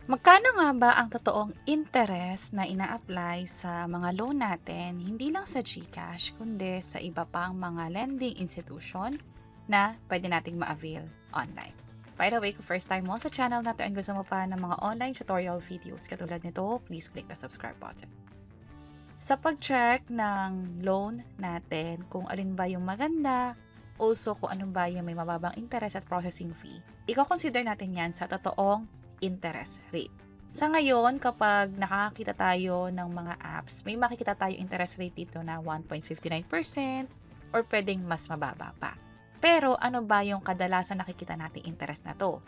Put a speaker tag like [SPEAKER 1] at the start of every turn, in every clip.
[SPEAKER 1] Magkano nga ba ang totoong interest na ina-apply sa mga loan natin, hindi lang sa GCash, kundi sa iba pang mga lending institution na pwede nating ma-avail online? By the way, kung first time mo sa channel natin and gusto mo pa ng mga online tutorial videos katulad nito, please click the subscribe button. Sa pag-check ng loan natin, kung alin ba yung maganda, also kung anong ba yung may mababang interest at processing fee, i-consider natin yan sa totoong interest rate. Sa ngayon, kapag nakakita tayo ng mga apps, may makikita tayo interest rate dito na 1.59% or pwedeng mas mababa pa. Pero ano ba yung kadalasan nakikita nating interest na to?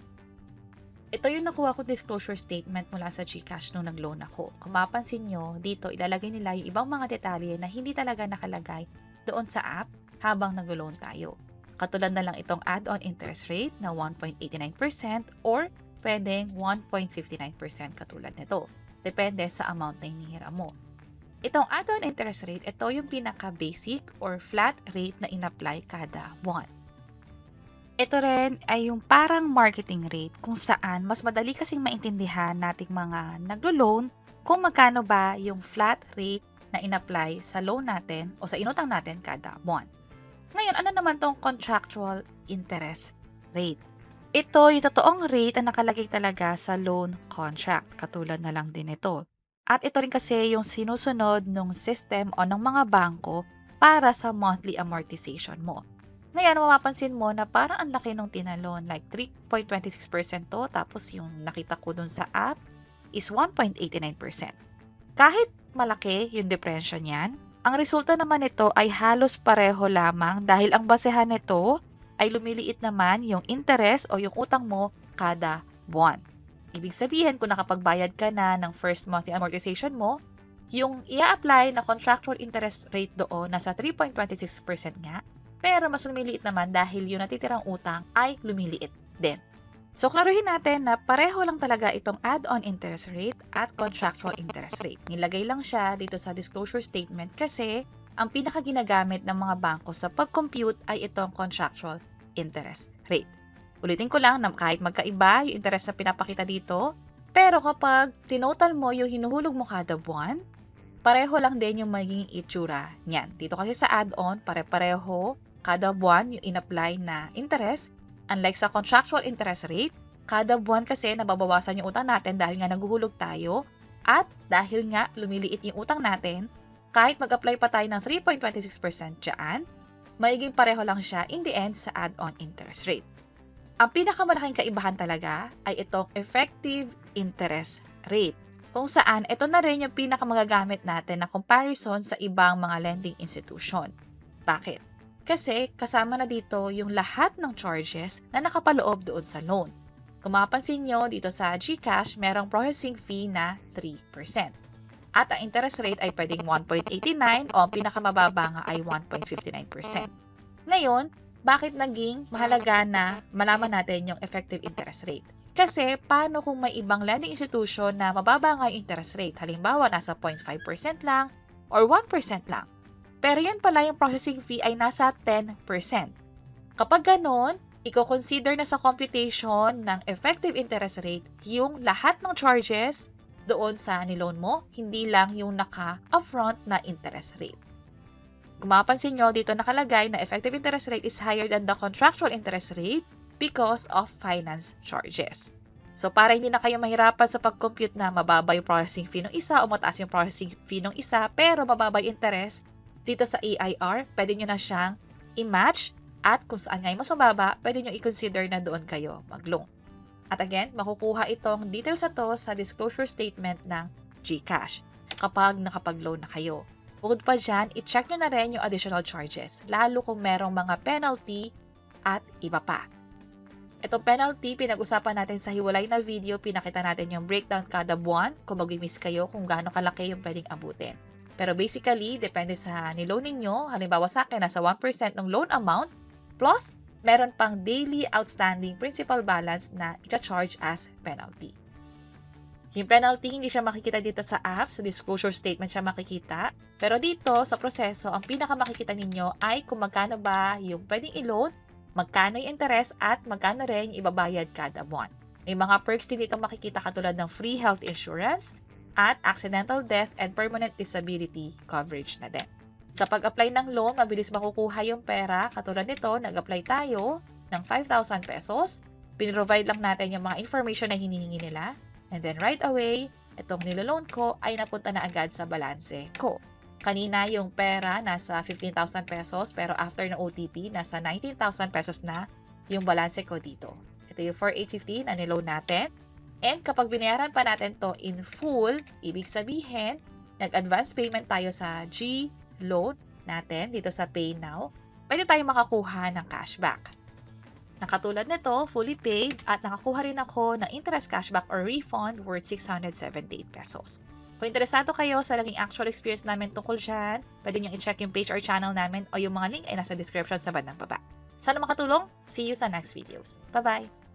[SPEAKER 1] Ito yung nakuha ko disclosure statement mula sa GCash nung nag-loan ako. Kung mapansin nyo, dito ilalagay nila yung ibang mga detalye na hindi talaga nakalagay doon sa app habang nag-loan tayo. Katulad na lang itong add-on interest rate na 1.89% or pwedeng 1.59% katulad nito. Depende sa amount na hinihiram mo. Itong add-on interest rate, ito yung pinaka-basic or flat rate na in-apply kada buwan. Ito rin ay yung parang marketing rate kung saan mas madali kasing maintindihan nating mga naglo-loan kung magkano ba yung flat rate na in-apply sa loan natin o sa inutang natin kada buwan. Ngayon, ano naman tong contractual interest rate? Ito yung totoong rate na nakalagay talaga sa loan contract. Katulad na lang din ito. At ito rin kasi yung sinusunod ng system o ng mga bangko para sa monthly amortization mo. Ngayon, mapapansin mo na parang ang laki nung tinalon. Like 3.26% to. Tapos yung nakita ko dun sa app is 1.89%. Kahit malaki yung diferensya niyan, ang resulta naman nito ay halos pareho lamang dahil ang basehan nito ay lumiliit naman yung interest o yung utang mo kada buwan. Ibig sabihin, kung nakapagbayad ka na ng first monthly amortization mo, yung i-apply na contractual interest rate doon nasa 3.26% nga, pero mas lumiliit naman dahil yung natitirang utang ay lumiliit din. So, klaruhin natin na pareho lang talaga itong add-on interest rate at contractual interest rate. Nilagay lang siya dito sa disclosure statement kasi ang pinakaginagamit ng mga bangko sa pag-compute ay itong contractual interest rate. Ulitin ko lang na kahit magkaiba yung interest na pinapakita dito, pero kapag tinotal mo yung hinuhulog mo kada buwan, pareho lang din yung magiging itsura niyan. Dito kasi sa add-on, pare-pareho kada buwan yung in-apply na interest. Unlike sa contractual interest rate, kada buwan kasi nababawasan yung utang natin dahil nga naguhulog tayo at dahil nga lumiliit yung utang natin, kahit mag-apply pa tayo ng 3.26% dyan, magiging pareho lang siya in the end sa add-on interest rate. Ang pinakamalaking kaibahan talaga ay itong effective interest rate, kung saan ito na rin yung pinakamagagamit natin na comparison sa ibang mga lending institution. Bakit? Kasi kasama na dito yung lahat ng charges na nakapaloob doon sa loan. Kung mapapansin nyo, dito sa GCash, merong processing fee na 3%. At ang interest rate ay pwedeng 1.89 o ang pinakamababa nga ay 1.59%. Ngayon, bakit naging mahalaga na malaman natin yung effective interest rate? Kasi paano kung may ibang lending institution na mababa nga yung interest rate? Halimbawa, nasa 0.5% lang or 1% lang. Pero yan pala yung processing fee ay nasa 10%. Kapag ganon, i-consider na sa computation ng effective interest rate yung lahat ng charges doon sa niloan mo, hindi lang yung naka-upfront na interest rate. Kung mapapansin nyo, dito nakalagay na effective interest rate is higher than the contractual interest rate because of finance charges. So, para hindi na kayo mahirapan sa pag-compute na mababa yung processing fee ng isa o mataas yung processing fee ng isa, pero mababa yung interest, dito sa AIR, pwede nyo na siyang i-match at kung saan nga yung mas mababa, pwede nyo i-consider na doon kayo mag-loan. At again, makukuha itong details na to sa disclosure statement ng GCash kapag nakapag-loan na kayo. Bukod pa dyan, i-check nyo na rin yung additional charges, lalo kung merong mga penalty at iba pa. Itong penalty, pinag-usapan natin sa hiwalay na video, pinakita natin yung breakdown kada buwan kung mag-miss kayo kung gaano kalaki yung pwedeng abutin. Pero basically, depende sa niloan ninyo, halimbawa sa akin, nasa 1% ng loan amount, plus meron pang daily outstanding principal balance na i-charge as penalty. Yung penalty, hindi siya makikita dito sa app, sa disclosure statement siya makikita. Pero dito, sa proseso, ang pinakamakikita ninyo ay kung magkano ba yung pwedeng i-loan, magkano yung interest, at magkano rin yung ibabayad kada buwan. May mga perks din dito makikita katulad ng free health insurance at accidental death and permanent disability coverage na din. Sa pag-apply ng loan, mabilis makukuha yung pera. Katulad nito, nag-apply tayo ng 5,000 pesos. Pinrovide lang natin yung mga information na hinihingi nila. And then right away, itong niloloan ko ay napunta na agad sa balanse ko. Kanina yung pera nasa 15,000 pesos pero after ng OTP, nasa 19,000 pesos na yung balanse ko dito. Ito yung 4,850 na niloan natin. And kapag binayaran pa natin to in full, ibig sabihin, nag-advance payment tayo sa G-loan natin dito sa Pay Now, pwede tayo makakuha ng cashback. Nakatulad nito, fully paid at nakakuha rin ako ng interest cashback or refund worth 678 pesos. Kung interesado kayo sa naging actual experience namin tungkol dyan, pwede nyo i-check yung page or channel namin o yung mga link ay nasa description sa bandang baba. Sana makatulong. See you sa next videos. Bye-bye!